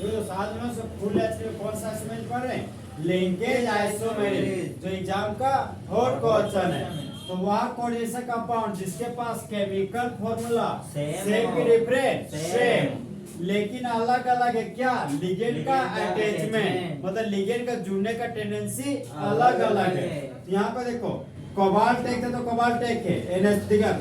तो साथ में सब फुल एचपी कौन सा समझ पढ़ रहे हैं, लिंकेज आइसोमेरिक, जो एग्जाम का और क्वेश्चन है। तो वह कोऑर्डिनेशन कंपाउंड जिसके पास केमिकल फॉर्मूला सेम की डिफरेंट सेम, लेकिन अलग अलग है क्या, लिगेंड का अटैचमेंट, मतलब लिगेंड का जुड़ने का टेंडेंसी अलग अलग है। यहाँ पर देखो कोबाल्ट एक है तो कोबाल्ट एक है, एनएच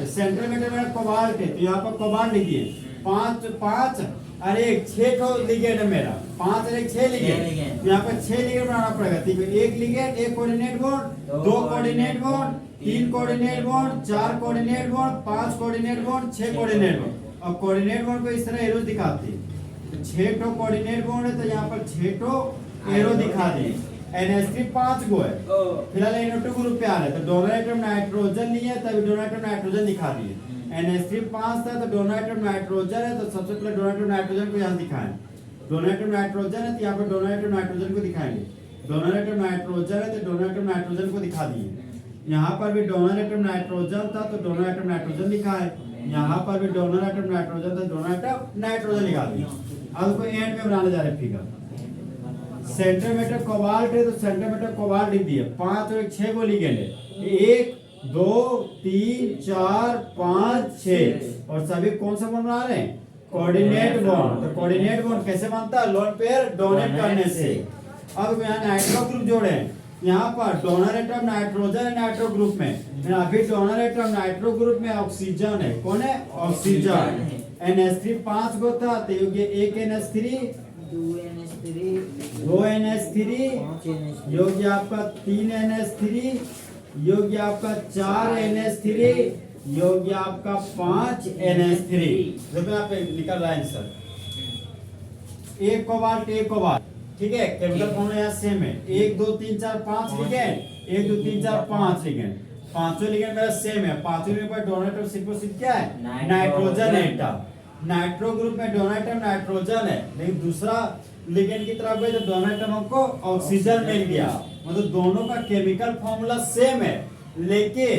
सेंट्रल में कोबाल्ट है तो यहाँ पर कोबाल्ट लिखिए, पांच और एक 6 ठो लिगेंड है मेरा, 5 और 1 6 लिगेंड, यहाँ पर 6 लिगेंड बनाना पड़ेगा। ठीक है, एक लिगेंड, एक coordinate bond, 2 coordinate bond, 3 coordinate bond, 4 coordinate bond, 5 coordinate bond, 6 coordinate bond. और कोऑर्डिनेट बॉन्ड को इस तरह एरो दिखाते हैं, 6 ठो कोऑर्डिनेट बॉन्ड है तो यहाँ पर 6 ठो एरो दिखा दिए। NH3 5 गो है, फिलहाल NO2 ग्रुप पे आ रहा है तो डोनर एटम नाइट्रोजन नहीं है तभी डोनर एटम नाइट्रोजन दिखा दिए। NH3 5 था तो डोनर एटम नाइट्रोजन है तो सबसे पहले डोनर एटम नाइट्रोजन को यहाँ दिखाएं, डोनर एटम नाइट्रोजन है तो यहाँ पर डोनर एटम नाइट्रोजन को दिखाएंगे, डोनर एटम नाइट्रोजन है तो डोनर एटम नाइट्रोजन को दिखा दिए। यहाँ पर भी डोनर एटम नाइट्रोजन था तो डोनर एटम नाइट्रोजन लिखा है, यहाँ पर भी डोनर एटम नाइट्रोजन था, डोनर एटम नाइट्रोजन लिखा दिया। अब इसको एंड में बनाने जा रहे फिगर, सेंटीमीटर कोबाल्ट है तो सेंटीमीटर कोबाल्ट लिख दिए, 5 और 1 6 को लिखेंगे, 1 2 3 4 5 6 और सभी कौन सा बॉन्ड बना रहे हैं, कोऑर्डिनेट बॉन्ड। तो कोऑर्डिनेट बॉन्ड कैसे बनता है, लोन पेयर डोनेट करने से। अब यहाँ नाइट्रो ग्रुप जोड़े हैं, यहाँ पर डोनर एटम नाइट्रोजन है नाइट्रो ग्रुप में, अभी डोनर एटम नाइट्रो ग्रुप में ऑक्सीजन है, कौन है ऑक्सीजन। NH3 5 गो था तो ये एक NH3 2 NH3 योग्य आपका 3 NH3 योग्य आपका 4 NH3 योग्य आपका 5 NH3। देखो यहाँ पे निकल रहा है आंसर, एक कोबाल्ट एक कोबाल्ट, ठीक है, केमिकल फॉर्मूला यहाँ सेम है, 1 2 3 4 5 लिगेंड, 1 2 3 4 5 लिगेंड, पांचों लिगेंड मेरा सेम है, पांचों लिगेंड पर डोनर एटम सिक्वेंस क्या है, नाइट्रोजन एटम। नाइट्रो ग्रुप में डोनर एटम नाइट्रोजन है, लेकिन दूसरा लिगेंड की तरफ गए तो डोनर एटम को ऑक्सीजन मिल गया, मतलब दोनों का केमिकल फॉर्मूला सेम है, लेकिन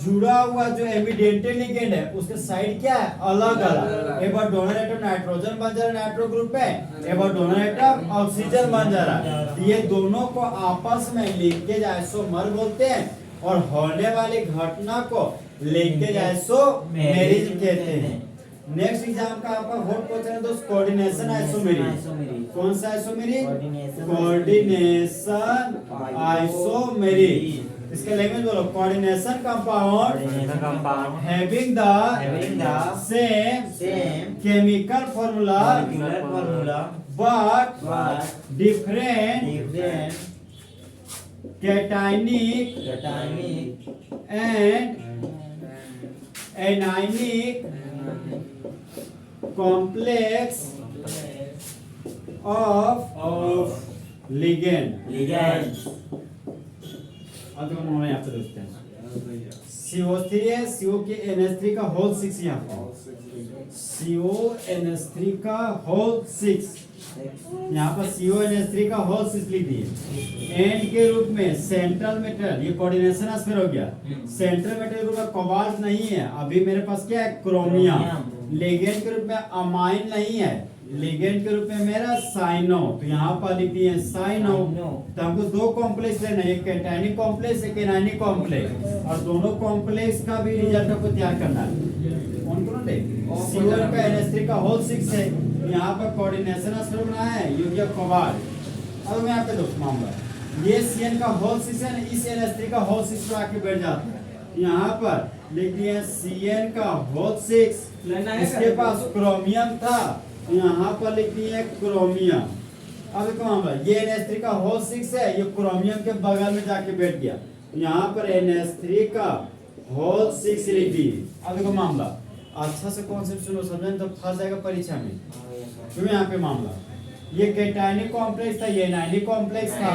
जुड़ा हुआ जो एमिडेंट लिगेंड है उसके साइड क्या है, अलग अलग। एक बार डोनर एटम नाइट्रोजन बन जा रहा है नाइट्रो ग्रुप पे, एक बार डोनर एटम ऑक्सीजन बन जा रहा है। ये दोनों को आपस में लिंकेज आइसोमर बोलते हैं और होने वाली घटना को लिंकेज आइसोमेरिज्म कहते हैं। नेक्स्ट एग्जाम का आपका होट क्वेश्चन है दोस्त, कोऑर्डिनेशन आइसोमेरिक। कौन सा आइसोमेरिक, कोऑर्डिनेशन आइसोमेरिक। इसका लैंग्वेज बोलो, coordination compound having the same chemical formula but different cationic and anionic complex of ligand। अब देखो नॉर्मल यहाँ पे देखते हैं, CO3 है, CO के NH3 का होल 6 यहाँ पर, CONH3 का होल 6, यहाँ पर CONH3 का होल 6 लिख दिए। एंड के रूप में सेंट्रल मेटल, ये कोऑर्डिनेशन एस्पेयर हो गया, सेंट्रल मेटल के रूप में कोबाल्ट नहीं है, अभी मेरे पास क्या है, क्रोमियम। लिगेंड के रूप में अमाइन नहीं है, लिगेंड के रूप में मेरा साइनो, तो यहाँ पर लिख दिए साइनो। तो हमको 2 कॉम्प्लेक्स लेना है, एक कैटायनिक कॉम्प्लेक्स एक एनायनिक कॉम्प्लेक्स, और दोनों कॉम्प्लेक्स का भी रिजल्ट आपको तैयार करना है। कौन कौन है, CO का NH3 का होल 6 है, यहाँ पर कोऑर्डिनेशन एस्पेयर बनाया है, योग्य कोबाल्ट। अब मैं यहाँ पे दोस्त मामला, ये CN का होल 6 है, इस NH3 का होल 6 पर आके बैठ जाता है, यहाँ पर लिख दिया CN का होल 6, इसके पास क्रोमियम था, यहाँ पर लिख दिया क्रोमियम। अब देखो मामला, ये NH3 का होल 6 है, ये क्रोमियम के बगल में जाके बैठ गया, यहाँ पर NH3 का होल 6 लिख दी। अब देखो मामला, अच्छा से कॉन्सेप्ट सुनो, समझें तो फंस जाएगा परीक्षा में। क्यों यहाँ पे मामला, ये कैटायनिक कॉम्प्लेक्स था, ये एनायनिक कॉम्प्लेक्स था,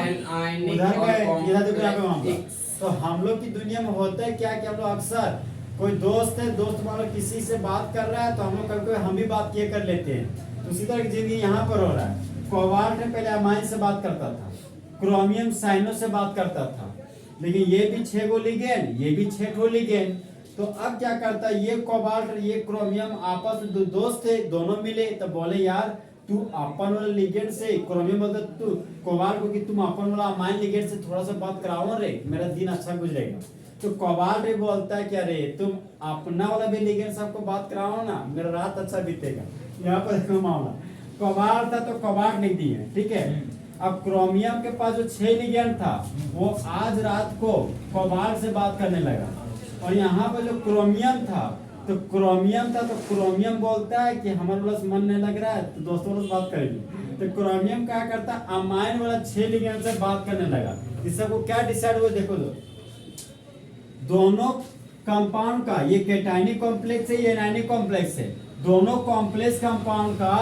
उधर गए, इधर देखो यहाँ पे मामला। तो हम लोग की दुनिया में होता है क्या कि हम लोग अक्सर कोई दोस्त है, दोस्त मान लो किसी से बात कर रहा है तो हम लोग कभी कभी हम भी बात किए कर लेते हैं, तो उसी तरह की जिंदगी यहाँ पर हो रहा है। कोबाल्ट में पहले अमाइन से बात करता था, क्रोमियम साइनो से बात करता था, लेकिन ये भी 6 गो लिगेंड, ये भी 6 गो लिगेंड। तो अब क्या करता है, ये कोबाल्ट ये क्रोमियम आपस में दोस्त थे, दोनों मिले तो बोले यार तू अपन वाला लिगेंड से क्रोमियम बोलता तू कोबाल्ट को कि तुम अपन वाला अमाइन लिगेंड से थोड़ा सा बात कराओ रे, मेरा दिन अच्छा गुजरेगा। तो कोबाल्ट भी बोलता है कि अरे तुम अपना वाला भी लिगेंड सबको बात कराओ ना, मेरा रात अच्छा बीतेगा। यहाँ पर देखो मामला, कोबाल्ट था तो कोबाल्ट लिख दिए, ठीक है। अब क्रोमियम के पास जो 6 लिगेंड था वो आज रात को कोबाल्ट से बात करने लगा, और यहाँ पर जो क्रोमियम था तो क्रोमियम बोलता है कि हमारे पास मन नहीं लग रहा है तो दोस्तों से बात करेंगे। तो क्रोमियम क्या करता है, अमाइन वाला 6 लिगेंड से बात करने लगा। इससे को क्या डिसाइड हुआ, देखो दोनों कंपाउंड का, ये कैटायनिक कॉम्प्लेक्स है, ये एनायनिक कॉम्प्लेक्स है, दोनों कॉम्प्लेक्स कंपाउंड का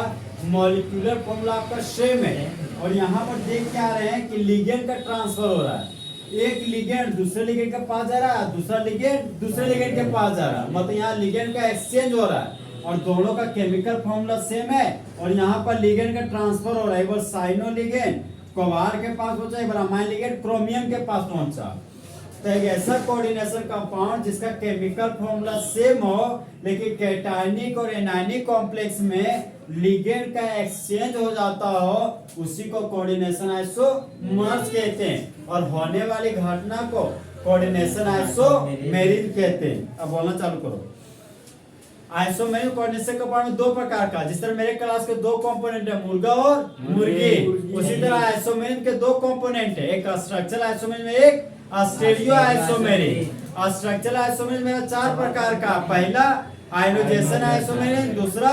मॉलिक्यूलर फॉर्मूला आपका सेम है। और यहाँ पर देख क्या रहे हैं कि लिगेंड का ट्रांसफर हो रहा है, एक लिगेंड दूसरे लिगेंड के पास जा रहा है, दूसरा लिगेंड दूसरे लिगेंड के पास जा रहा है, मतलब यहाँ लिगेंड का एक्सचेंज हो रहा है और दोनों का केमिकल फॉर्मूला सेम है। और यहाँ पर लिगेंड का ट्रांसफर हो रहा है, एक बार साइनो लिगेंड कोबाल्ट के पास पहुंचा, एक बार अमाइन लिगेंड क्रोमियम के पास पहुंचा। तो एक ऐसा कोऑर्डिनेशन कंपाउंड जिसका केमिकल फॉर्मूला सेम हो लेकिन कैटायनिक और एनायनिक कॉम्प्लेक्स में लिगेंड का एक्सचेंज हो जाता हो, उसी को कोऑर्डिनेशन आइसोमर्स कहते हैं। और होने वाली घटना को कोऑर्डिनेशन आइसोमेरिज कहते हैं। अब बोलना चालू करो। आइसोमेरिक कोऑर्डिनेशन कंपाउंड 2 प्रकार का, जिस तरह मेरे क्लास के 2 कंपोनेंट है, मुर्गा और मुर्गी, उसी तरह आइसोमेरिक के 2 कंपोनेंट है, एक स्ट्रक्चरल आइसोमेरिक में एक स्टीरियो आइसोमेरिक। स्ट्रक्चरल आइसोमेरिक में 4 प्रकार का, पहला आयनोजेशन आइसोमेरिक, दूसरा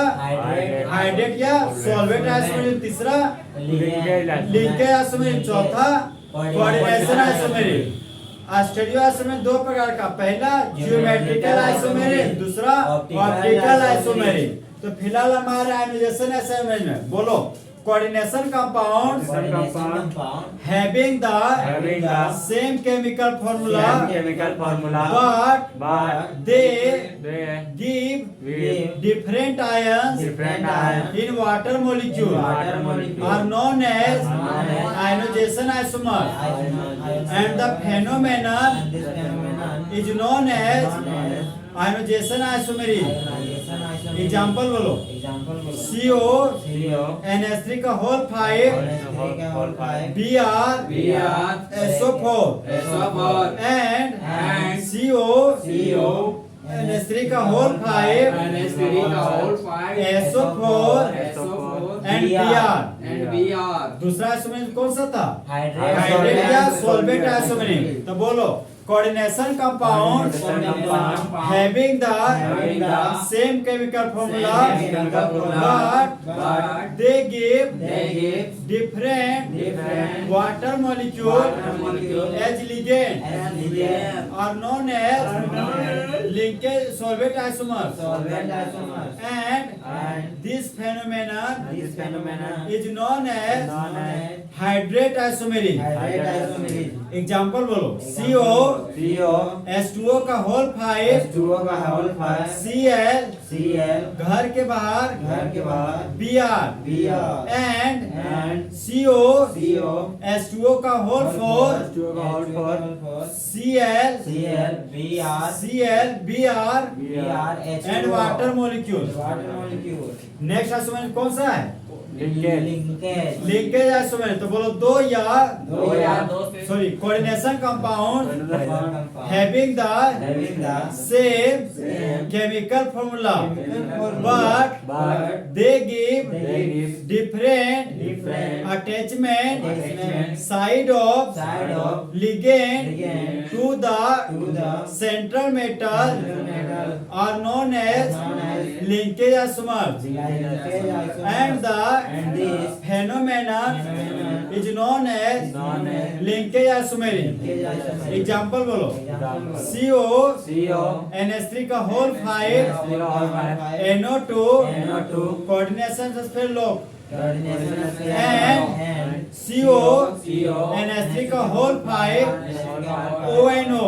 हाइड्रेट या सॉल्वेंट आइसोमेरिक, तीसरा लिंकेज आइसोमेरिक, चौथा कोऑर्डिनेशन आइसोमेरिक। स्टीरियो आइसोमेरिक 2 प्रकार का, पहला ज्योमेट्रिकल आइसोमेरिक, दूसरा ऑप्टिकल आइसोमेरिक। तो फिलहाल हमारे आयनोजेशन आइसोमेरिक में बोलो, coordination compounds having the same chemical formula but they give different ions in water molecule are known as ionization isomers, and the phenomenon is known as ionization isomerism. Example बोलो, CO NH3 का whole 5 Br SO4 and CO NH3 का whole 5 SO4 and Br। दूसरा isomeric कौन सा था, hydrate या solvent isomeric. तो बोलो, coordination compounds having the same chemical formula but they give different water molecule as ligand are known as linkage solvent isomers, and this phenomenon is known as hydrate isomeric। Example बोलो, CO H2O का whole 5 Cl घर के बाहर Br and CO H2O का होल 4 Cl Br and water molecule. Next isomeric कौन सा है, लिंकेज आइसोमेरिक। तो बोलो, sorry coordination compound having the same chemical formula but they give different attachment side of ligand to the central metal are known as linkage isomers, and this phenomenon is known as linkage isomeric। Example बोलो, CO NH3 का whole 5 NO2 coordination से फिर लोग and CO NH3 का whole 5 ONO।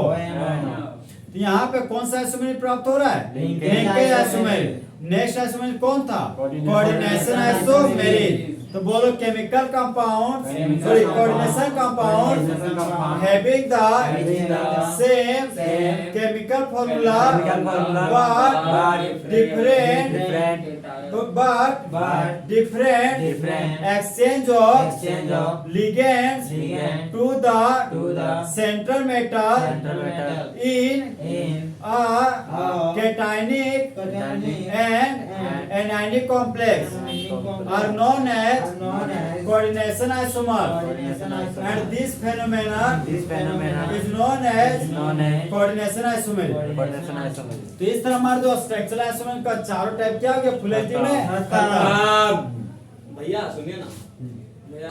यहाँ पे कौन सा आइसोमेरिक प्राप्त हो रहा है, लिंकेज आइसोमेरिक। नेक्स्ट आइसोमेरिक कौन था, कोऑर्डिनेशन आइसोमेरिक। तो बोलो, chemical compound sorry coordination compound having the same chemical formula but different but different exchange of ligands to the central metal in a cationic and anionic complex are known as coordination isomer, and this phenomenon is known as coordination isomery. तो इस तरह हमारे जो structural आइसोमेर का चारों type क्या हो गया फुलेटी में भैया सुनिए ना मेरा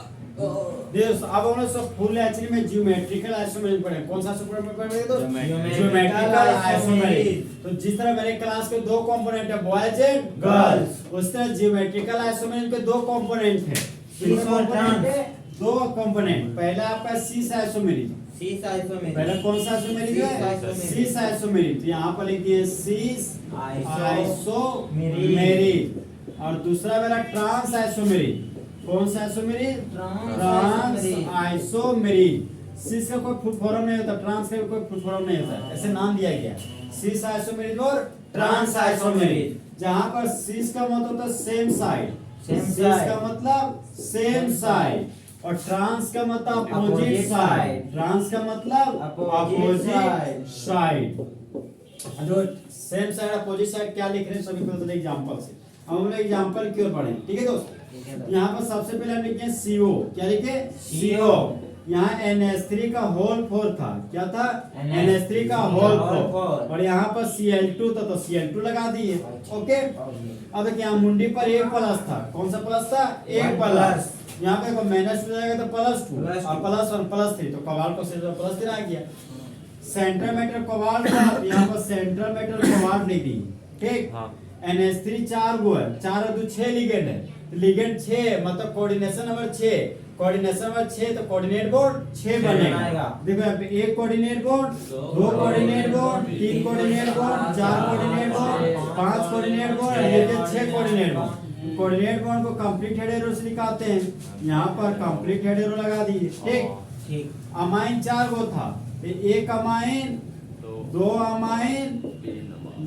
देखो अब हम लोग सब फुल एक्चुअली में ज्योमेट्रिकल आइसोमेर पढ़े कौन सा सुपर में पढ़े तो ज्योमेट्रिकल आइसोमेर। तो जिस तरह मेरे क्लास के दो कंपोनेंट है बॉयज एंड गर्ल्स, उस तरह ज्योमेट्रिकल आइसोमेर के दो कंपोनेंट है दो कंपोनेंट। पहला आपका सीस आइसोमेरिक, पहला कौन सा आइसोमेरिक है सीस आइसोमेरिक, तो यहाँ पर लिखिए सीस आइसोमेरिक। और दूसरा मेरा ट्रांस आइसोमेरिक, कौन सा आइसोमेरिक ट्रांस आइसोमेरिक। सीस का कोई फुल फॉर्म नहीं होता, ट्रांस का कोई फुल फॉर्म नहीं होता, ऐसे नाम दिया गया सीस आइसोमेरिक और ट्रांस आइसोमेरिक। जहाँ पर सीस का मतलब होता है सेम साइड, सीस का मतलब सेम साइड और ट्रांस का मतलब अपोजिट साइड, ट्रांस का मतलब अपोजिट साइड। जो सेम साइड अपोजिट साइड क्या लिख रहे हैं सभी को एग्जांपल से हम लोग एग्जांपल की ओर बढ़े। ठीक है दोस्त, यहाँ पर सबसे पहले हम लिखे CO, क्या लिखे CO। यहाँ NH3 का होल 4 था, क्या था NH3 का होल 4 और यहाँ पर Cl2 था तो Cl2 लगा दिए। ओके, अब देखिए यहाँ मुंडी पर एक प्लस था, कौन सा प्लस था एक प्लस, यहाँ पे माइनस हो जाएगा तो +2 और +1 +3 तो कवाल को सिर्फ +3 आ गया। सेंट्रल मेटल कवाल था, यहाँ पर सेंट्रल मेटल कवाल लिख दी। ठीक, NH3 4 गो है, 4 और 2 6 लिगेंड है, लिगेंड 6 मतलब कोऑर्डिनेशन नंबर 6, कोऑर्डिनेशन नंबर 6 तो कोऑर्डिनेट बोर्ड 6 बनेगा। देखो यहाँ पे एक कोऑर्डिनेट बोर्ड, दो कोऑर्डिनेट बोर्ड, तीन कोऑर्डिनेट बोर्ड, चार कोऑर्डिनेट बोर्ड, पांच कोऑर्डिनेट बोर्ड, ये 6 कोऑर्डिनेट बोर्ड। कोऑर्डिनेट बोर्ड को कंप्लीट हेड एरो से दिखाते हैं, यहाँ पर कंप्लीट हेड एरो लगा दिए। ठीक, अमाइन 4 गो था, एक अमाइन, दो अमाइन,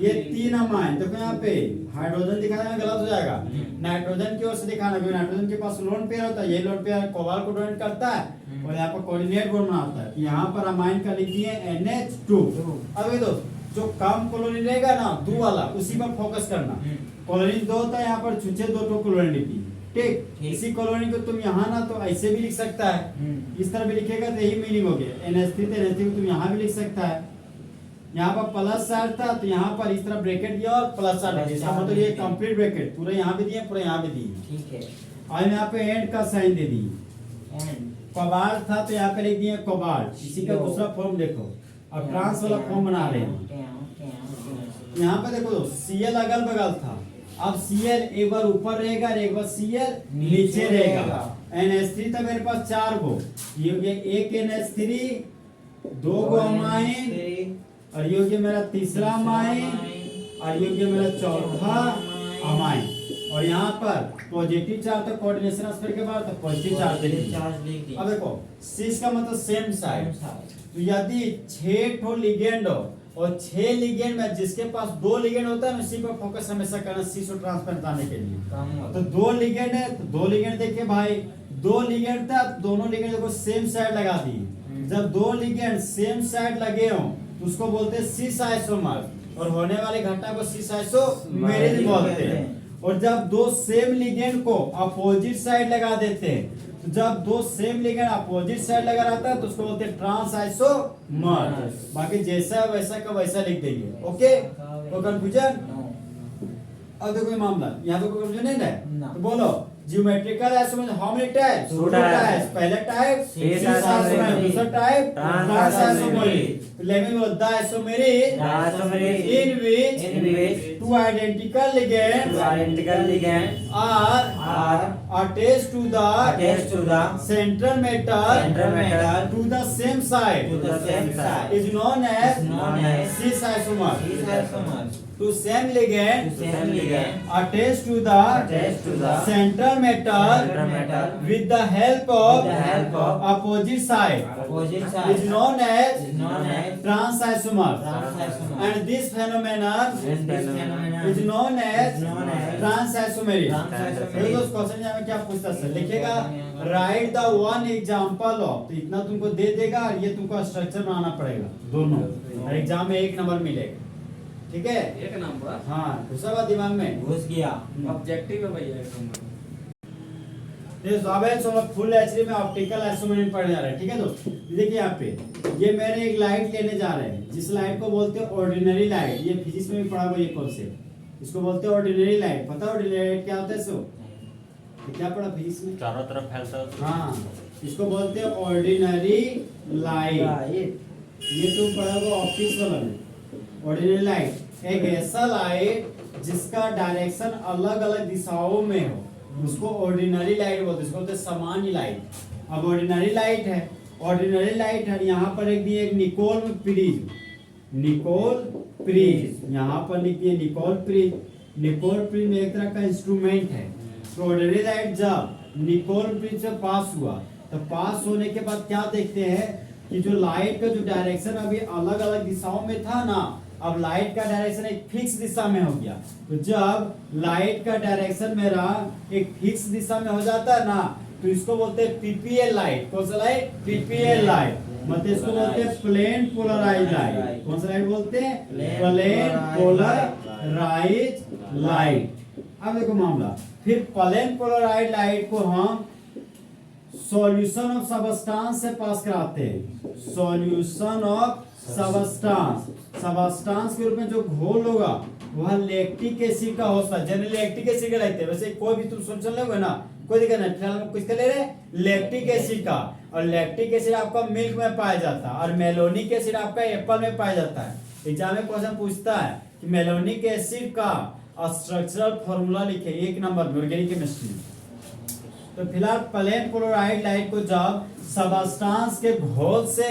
ये 3 अमाइन। देखो यहाँ पे हाइड्रोजन दिखाना गलत हो जाएगा, नाइट्रोजन की ओर से दिखाना, क्योंकि नाइट्रोजन के पास लोन पेयर होता है, ये लोन पेयर कोबाल्ट को डोनेट करता है और यहाँ पर कोऑर्डिनेट बोर्ड बनाता है। यहाँ पर अमाइन का लिखिए NH2। अब ये दोस्त जो कम क्लोरीन रहेगा ना 2 वाला उसी पर फोकस करना। क्लोरीन 2 होता है, यहाँ पर छुचे 2 क्लोरीन लिखिए। ठीक, इसी क्लोरीन को तुम यहाँ ना तो ऐसे भी लिख सकता है, इस तरह भी लिखेगा तो यही मीनिंग हो गया। NH3 तो NH3 को तुम यहाँ भी लिख सकता है, यहाँ पर प्लस साइड था तो यहाँ पर इस तरह ब्रैकेट दिया और प्लस साइड दिया, इसका मतलब ये कंप्लीट ब्रैकेट पूरा यहाँ भी दिए पूरा यहाँ भी दिए। ठीक है, और यहाँ पे एंड का साइन दे दिए। कोबाल्ट था तो यहाँ पे लिख दिए कोबाल्ट, इसी का दूसरा फॉर्म देखो। अब ट्रांस वाला फॉर्म बना रहे हैं, यहाँ पे देखो Cl अगल बगल था, अब Cl एक बार ऊपर रहेगा और एक बार Cl नीचे रहेगा। NH3 था मेरे पास 4 गो, ये एक NH3, 2 गो अमाइन और ये हो गया मेरा तीसरा अमाइन और ये हो गया मेरा चौथा अमाइन। और यहाँ पर पॉजिटिव चार्ज तो कोऑर्डिनेशन एस्पेक्ट के बाद तो पॉजिटिव चार्ज लिख। अब देखो सीस का मतलब सेम साइड, तो यदि 6 ठो लिगेंड हो और 6 लिगेंड में जिसके पास 2 लिगेंड होता है उसी पर फोकस हमेशा करना सीस और ट्रांसफर बताने के लिए। तो 2 लिगेंड है तो 2 लिगेंड देखिए भाई, 2 लिगेंड था दोनों लिगेंड को सेम साइड लगा दिए। जब 2 लिगेंड सेम साइड लगे हो तो उसको बोलते हैं सीस आइसोमर और होने वाले घटना को सीस आइसोमेरिक बोलते हैं। और जब 2 सेम लिगेंड को अपोजिट साइड लगा देते हैं, तो जब 2 सेम लिगेंड अपोजिट साइड लगा रहता है तो उसको बोलते हैं ट्रांस आइसोमर। बाकी जैसा वैसा का वैसा लिख देंगे। ओके, तो कंफ्यूजन? अब देखो मामला यहाँ पे कोई कंफ्यूजन नहीं है तो बोलो geometrical isomer how many types? 2 types. पहला टाइप सीस आइसोमेर, दूसरा type trans isomer. Let me know the isomeric in which 2 identical ligands are attached to the central metal to the same side is known as cis isomer। to same ligand same ligand attached to attached to the the central metal central metal with the help of with the help of opposite side opposite is side known as is known as transisomer. transisomer. And this phenomenon And this phenomenon is known as is known as transisomery. transisomery. दोस्त question यहाँ में क्या पूछता है लिखेगा right the one example of, तो इतना तुमको दे देगा और ये तुमको स्ट्रक्चर बनाना पड़ेगा दोनों, और एग्जाम में 1 नंबर मिलेगा, ठीक है। एक नंबर हाँ घुसा हुआ दिमाग में। घुस गया। ऑब्जेक्टिव है भैया एक नंबर। फुल एचडी में ऑप्टिकल आइसोमेरिक पढ़ने जा रहे हैं, ठीक है दोस्त। देखिए यहाँ पे ये मैंने एक लाइट लेने जा रहे हैं जिस लाइट को बोलते हैं ऑर्डिनरी लाइट। ये फिजिक्स में भी पढ़ा हुआ ये कॉन्सेप्ट, इसको बोलते हैं ऑर्डिनरी लाइट। पता है ऑर्डिनरी लाइट क्या होता है? सो क्या पढ़ा फिजिक्स में? चारों तरफ फैलता है। हाँ इसको बोलते हैं ऑर्डिनरी लाइट। ये तुम पढ़ा होगा ऑप्टिक्स वाला में। ऑर्डिनरी लाइट एक ऐसा लाइट जिसका डायरेक्शन अलग अलग दिशाओं में हो, उसको ऑर्डिनरी लाइट बोलते हैं। इसको बोलते हैं सामान्य लाइट। अब ऑर्डिनरी लाइट है, ऑर्डिनरी लाइट है, यहाँ पर एक दिए एक निकोल प्रिज्म, निकोल प्रिज्म यहाँ पर लिख दिए निकोल प्रिज्म। निकोल प्रिज्म एक तरह का इंस्ट्रूमेंट है। तो ऑर्डिनरी लाइट जब निकोल प्रिज्म से पास हुआ तो पास होने के बाद क्या देखते हैं कि जो लाइट का जो डायरेक्शन अभी अलग अलग दिशाओं में था ना, अब लाइट का डायरेक्शन एक फिक्स दिशा में हो गया। तो जब लाइट का डायरेक्शन मेरा एक फिक्स दिशा में हो जाता है ना, तो इसको बोलते हैं पीपीएल लाइट। कौन सा लाइट? PPL light. मतलब इसको बोलते हैं प्लेन पोलराइज लाइट। कौन सा लाइट बोलते हैं? Plane polarise light. अब देखो मामला, फिर प्लेन पोलराइज लाइट को हम सॉल्यूशन ऑफ सबस्टांस से पास कराते हैं। सॉल्यूशन ऑफ सबस्टांस, सबस्टांस के रूप में जो घोल होगा वह लैक्टिक एसिड का होता है। जनरली लैक्टिक एसिड का रहते हैं, वैसे कोई भी तुम सोल्यूशन लोगे ना कोई दिक्कत नहीं। फिलहाल हम किसका ले रहे हैं? लैक्टिक एसिड का। और लैक्टिक एसिड आपका मिल्क में पाया जाता है और मेलोनिक एसिड आपका एप्पल में पाया जाता है। एग्जाम में क्वेश्चन पूछता है कि मेलोनिक एसिड का स्ट्रक्चरल फॉर्मूला लिखे 1 नंबर में ऑर्गेनिक केमिस्ट्री। तो फिलहाल प्लेन पोलराइड लाइट को जब सबस्टांस के घोल से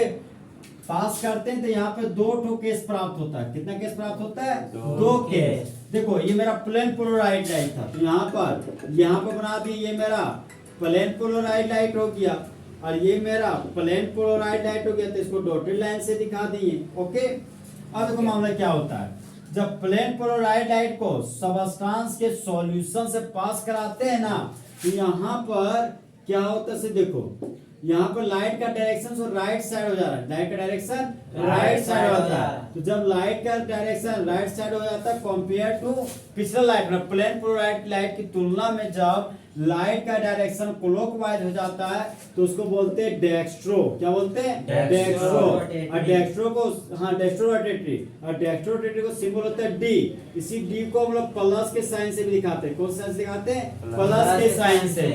पास करते हैं तो यहाँ पे 2 केस प्राप्त होता है। कितना केस प्राप्त होता है? 2 केस। देखो ये मेरा प्लेन पोलराइड लाइट था, तो यहाँ पर बना दी ये मेरा प्लेन पोलराइड लाइट हो गया और ये मेरा प्लेन पोलराइड लाइट हो गया। तो इसको डॉटेड लाइन से दिखा दिए। ओके, अब देखो मामला क्या होता है। जब प्लेन पोलराइड लाइट को सबस्टांस के सॉल्यूशन से पास कराते हैं ना, तो यहाँ पर क्या होता है? देखो यहाँ पर लाइट का डायरेक्शन राइट साइड हो जा रहा है। लाइट का डायरेक्शन राइट साइड होता है। तो जब लाइट का डायरेक्शन राइट साइड हो जाता है कंपेयर टू पिछला लाइट में, प्लेन पोलराइड लाइट की तुलना में जब लाइट का डायरेक्शन क्लॉकवाइज हो जाता है तो उसको बोलते हैं डेक्स्ट्रो। क्या बोलते हैं? डेक्स्ट्रो। और डेक्स्ट्रो को डेक्स्ट्रो रोटेटरी, और डेक्स्ट्रो रोटेटरी को सिंबल होता है डी। इसी डी को हम लोग प्लस के साइन से भी दिखाते हैं। कौन सा साइन से दिखाते हैं? प्लस के साइन से।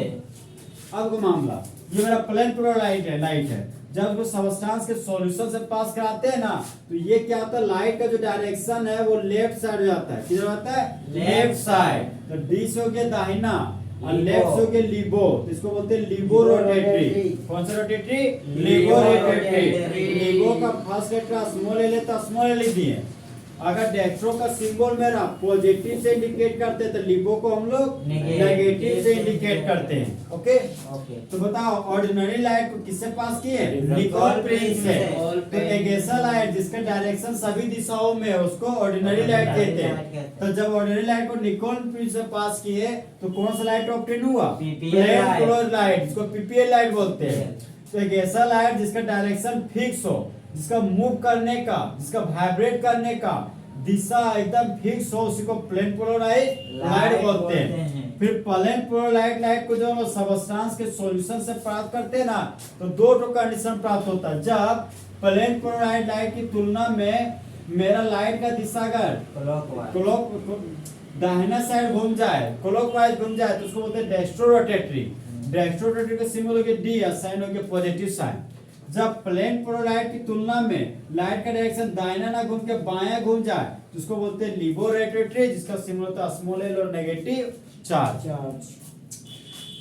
अब को मामला ये मेरा प्लेन पोलराइड लाइट है। जब वो सबस्टांस के सॉल्यूशन से पास कराते हैं ना, तो ये क्या होता है? लाइट का जो डायरेक्शन है वो लेफ्ट साइड हो जाता है। किधर होता है? Left side. तो डी से हो गया दाहिना और लेफ्ट से हो गया लिबो। तो इसको बोलते हैं लिबो रोटेटरी। कौन सा रोटेटरी? लिबो रोटेटरी। लिबो का फर्स्ट लेटर स्मॉल ले लेता, स्मॉल ले दिए। अगर डेक्स्ट्रो का सिंबल मेरा पॉजिटिव से इंडिकेट करते हैं तो लिबो को हम लोग नेगेटिव से इंडिकेट करते हैं। ओके, तो बताओ ऑर्डिनरी लाइट को किससे पास किए? निकोल प्रिज्म से। तो एक ऐसा लाइट जिसका डायरेक्शन सभी दिशाओं में है उसको ऑर्डिनरी लाइट कहते हैं। तो जब ऑर्डिनरी लाइट को निकोल प्रिज्म से पास किए तो कौन सा लाइट ऑब्टेन हुआ? प्लेन पोलराइज लाइट, जिसको पीपीएल लाइट बोलते हैं। तो एक ऐसा लाइट जिसका डायरेक्शन फिक्स हो, जिसका मूव करने का, जिसका वाइब्रेट करने का दिशा एकदम फिक्स हो, उसी को प्लेन पोलराइज लाइट बोलते हैं। फिर प्लेन पोलराइज लाइट को जब सबस्टांस के सॉल्यूशन से प्राप्त करते हैं ना, तो 2 कंडीशन प्राप्त होता है। जब प्लेन पोलराइज लाइट की तुलना में मेरा लाइट का दिशा अगर क्लॉक दाहिना साइड घूम जाए, क्लॉकवाइज घूम जाए, तो उसको बोलते हैं डेक्स्ट्रो रोटेटरी। डेक्स्ट्रो रोटेटरी का सिंबल हो गया डी और साइन हो गया पॉजिटिव साइन। जब प्लेन पोलराइड की तुलना में लाइट का डायरेक्शन दाहिना ना घूम के बायां घूम जाए तो उसको बोलते हैं लिबो रोटेटरी, जिसका सिंबल होता है स्मॉल एल और नेगेटिव चार्ज।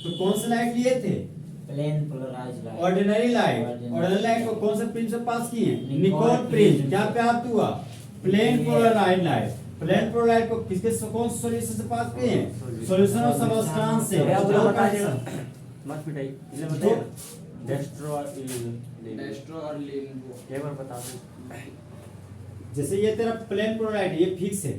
तो कौन सा लाइट लिए थे? Plane polarised light. Ordinary light. Ordinary light को कौन से प्रिज्म से पास किए? Nicol prism. क्या प्राप्त हुआ? Plane polarised light. प्लेन प्रोलाइट को किसके कौन सॉल्यूशन से पास किए हैं? सॉल्यूशन ऑफ सबस्टेंस से। भैया पूरा दो बता कंडीशन। देना मत पिटाई इसे दो- बताइए डेस्ट्रो और लीन डेस्ट्रो और लीन को एक बार बता दो जैसे ये तेरा प्लेन प्रोलाइट है, ये फिक्स है।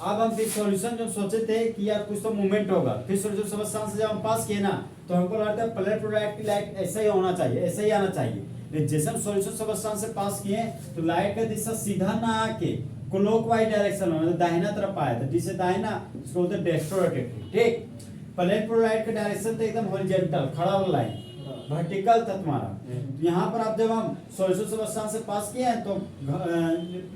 अब हम फिर सॉल्यूशन जब सोचे थे कि यार कुछ तो मूवमेंट होगा, फिर सॉल्यूशन सबस्टेंस से जब हम पास किए ना, तो हमको लगता है प्लेन प्रोलाइट की लाइट ऐसा ही होना चाहिए, ऐसा ही आना चाहिए। लेकिन जैसे हम सॉल्यूशन सबस्टेंस से पास किए तो लाइट का दिशा सीधा ना आके क्लॉकवाइज डायरेक्शन में, मतलब दाहिना तरफ आया था, जिसे दाहिना इसको बोलते हैं डेस्ट्रो रोटेटिव। ठीक, प्लेन प्रोलाइट का डायरेक्शन तो एकदम हॉरिजॉन्टल खड़ा वाला लाइन, वर्टिकल था तुम्हारा। यहाँ पर आप जब हम सॉल्यूशन सबस्टेंस से पास किए हैं तो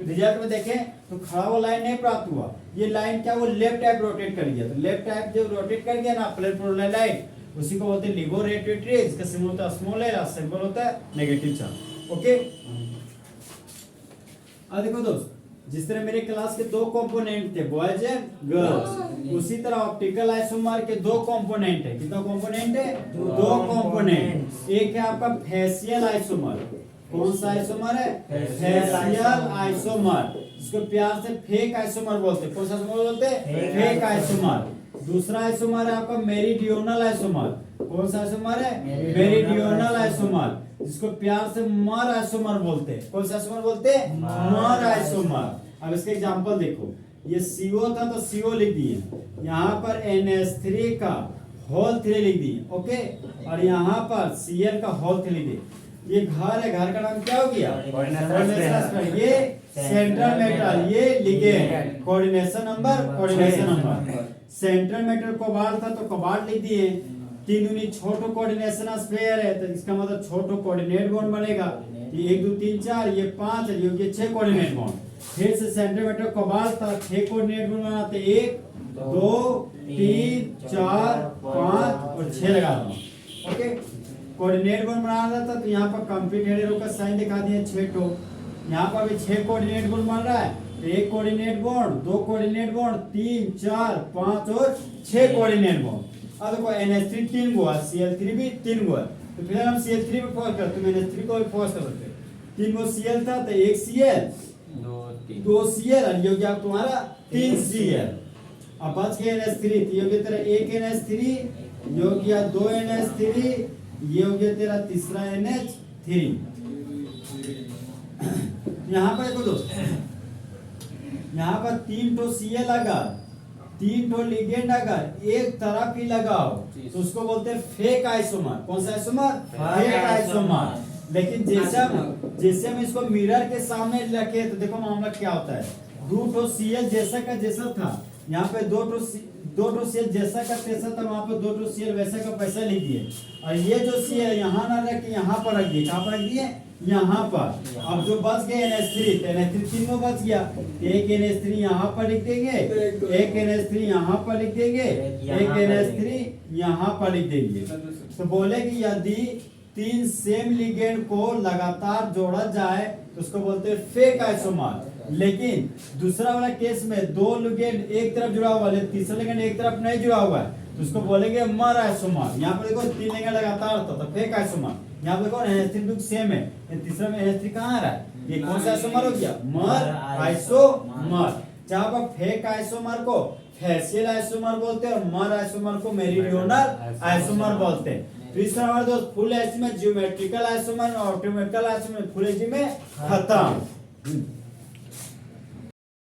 रिजल्ट में देखें तो खड़ा हुआ लाइन नहीं प्राप्त हुआ। ये लाइन क्या वो लेफ्ट टाइप रोटेट कर गया, तो लेफ्ट टाइप जब रोटेट कर गया ना प्लेन प्रोलाइट लाइन, उसी को बोलते हैं लिबोरेटरी। इसका सिंबल होता है स्मॉल है, सिंबल होता है नेगेटिव चार्ज। ओके, अब देखो दोस्त, जिस तरह मेरे क्लास के दो कंपोनेंट थे बॉयज एंड गर्ल्स, उसी तरह ऑप्टिकल आइसोमर के दो कंपोनेंट है। कितना कंपोनेंट है? दो कंपोनेंट। एक है आपका फेशियल आइसोमर। कौन सा आइसोमर है? फेशियल आइसोमर, जिसको प्यार से फेक आइसोमर बोलते हैं। कौन सा आइसोमर बोलते हैं? Fake isomer. दूसरा आइसोमर है आपका मेरिडियोनल आइसोमर। कौन सा आइसोमर है? मेरिडियोनल आइसोमर, जिसको प्यार से मर आइसोमर बोलते हैं। कौन सा आइसोमर बोलते हैं? मर आइसोमर। अब इसके एग्जांपल देखो, ये CO था तो CO लिख दिए, यहाँ पर NH3 का होल 3 लिख दिए। ओके, और यहाँ पर Cl का होल 3 लिख दिए। ये घर है, घर का नाम क्या हो गया? कोऑर्डिनेशन। ये सेंट्रल मेटल, ये ligand. Coordination number. Central metal cobalt था तो कोबाल्ट लिख दिए। 3 यूनिट छोटो कोऑर्डिनेशन स्पेयर है, तो इसका मतलब छोटो कोऑर्डिनेट बॉन्ड बनेगा। ये 1 2 3 4, ये 5 है, ये 6 कोऑर्डिनेट बॉन्ड। फिर से सेंट्रल मेटल कोबाल्ट था, 6 कोऑर्डिनेट बॉन्ड बनाते, 1 2 3 4 5 और 6 लगा दो। ओके, कोऑर्डिनेट बॉन्ड बनाना था तो यहाँ पर कंप्लीट एरो का साइन दिखा दिए 6 टो। यहाँ पर भी 6 कोऑर्डिनेट बॉन्ड बन रहा है, 1 कोऑर्डिनेट बॉन्ड, 2 कोऑर्डिनेट बॉन्ड, 3 4 5 और 6 कोऑर्डिनेट बॉन्ड। अब देखो NH3 3 गो है, Cl3 भी 3 गो है, तो फिर हम Cl3 पे फोकस करते हैं, NH3 को भी फोकस कर सकते हैं। 3 गो Cl था तो 1 Cl 2 Cl और ये हो गया तुम्हारा 3 Cl। अब बच गया NH3, तो ये हो गया तेरा 1 NH3, ये हो गया 2 NH3, ये हो गया तेरा तीसरा NH3। यहाँ पर देखो दोस्त, यहाँ पर 3 टो Cl अगर 3 टो लिगेंड अगर एक तरफ ही लगाओ तो उसको बोलते हैं फेक आइसोमर। कौन सा आइसोमर? Fake isomer. लेकिन जैसे हम इसको मिरर के सामने रखे तो देखो मामला क्या होता है। 2 टो Cl जैसा का जैसा था, यहाँ पे 2 टो Cl जैसा का तैसा था, वहाँ पे 2 टो Cl वैसा का पैसा लिख दिए। और ये जो Cl यहाँ ना रख के यहाँ पर रख दिए। कहाँ पर रख दिए? यहाँ पर। अब जो बच गए NH3, NH3 3 गो बच गया, एक NH3 यहाँ पर लिख देंगे, एक NH3 यहाँ पर लिख देंगे, एक NH3 यहाँ पर लिख देंगे। तो बोले कि यदि 3 सेम लिगेंड को लगातार जोड़ा जाए तो उसको बोलते हैं फेक आइसोमर। लेकिन दूसरा वाला केस में 2 लिगेंड एक तरफ जुड़ा हुआ है, तीसरा लिगेंड एक तरफ नहीं जुड़ा हुआ है, तो उसको बोलेंगे मर आइसोमर। यहाँ पर देखो 3 लिगेंड लगातार होता तो फेक आइसोमर। यहाँ पर देखो NH3 बिल्कुल सेम है, तीसरा में NH3 कहाँ आ रहा है? ये कौन सा आइसोमर हो गया? मर आइसोमर। जहाँ पर फेक आइसोमर को फेशियल आइसोमर बोलते हैं और मर आइसोमर को मेरिडियोनल आइसोमर बोलते हैं। तो इस तरह हमारे दोस्त फुल एच में ज्योमेट्रिकल आइसोमर और ऑप्टिकल आइसोमर फुल एच में खत्म।